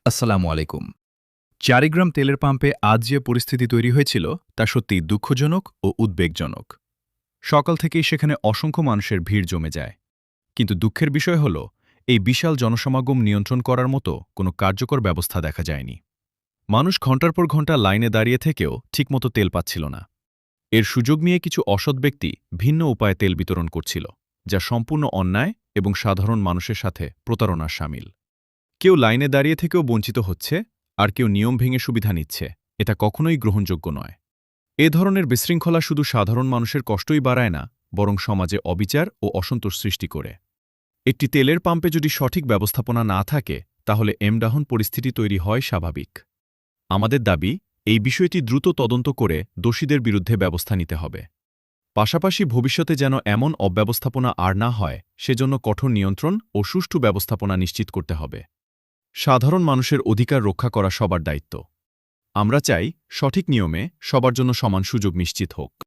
আসসালামু আলাইকুম। চারিগ্রাম তেলের পাম্পে আজ যে পরিস্থিতি তৈরি হয়েছিল তা সত্যিই দুঃখজনক ও উদ্বেগজনক। সকাল থেকেই সেখানে অসংখ্য মানুষের ভিড় জমে যায়। কিন্তু দুঃখের বিষয় হল, এই বিশাল জনসমাগম নিয়ন্ত্রণ করার মতো কোনো কার্যকর ব্যবস্থা দেখা যায়নি। মানুষ ঘণ্টার পর ঘণ্টা লাইনে দাঁড়িয়ে থেকেও ঠিকমতো তেল পাচ্ছিল না। এর সুযোগ নিয়ে কিছু অসৎ ব্যক্তি ভিন্ন উপায়ে তেল বিতরণ করছিল, যা সম্পূর্ণ অন্যায় এবং সাধারণ মানুষের সাথে প্রতারণার শামিল। কেউ লাইনে দাঁড়িয়ে থেকেও বঞ্চিত হচ্ছে, আর কেউ নিয়ম ভেঙে সুবিধা নিচ্ছে। এটা কখনোই গ্রহণযোগ্য নয়। এ ধরনের বিশৃঙ্খলা শুধু সাধারণ মানুষের কষ্টই বাড়ায় না, বরং সমাজে অবিচার ও অসন্তোষ সৃষ্টি করে। একটি তেলের পাম্পে যদি সঠিক ব্যবস্থাপনা না থাকে, তাহলে এমডাহন পরিস্থিতি তৈরি হয় স্বাভাবিক। আমাদের দাবি, এই বিষয়টি দ্রুত তদন্ত করে দোষীদের বিরুদ্ধে ব্যবস্থা নিতে হবে। পাশাপাশি ভবিষ্যতে যেন এমন অব্যবস্থাপনা আর না হয়, সেজন্য কঠোর নিয়ন্ত্রণ ও সুষ্ঠু ব্যবস্থাপনা নিশ্চিত করতে হবে। সাধারণ মানুষের অধিকার রক্ষা করা সবার দায়িত্ব। আমরা চাই সঠিক নিয়মে সবার জন্য সমান সুযোগ নিশ্চিত হোক।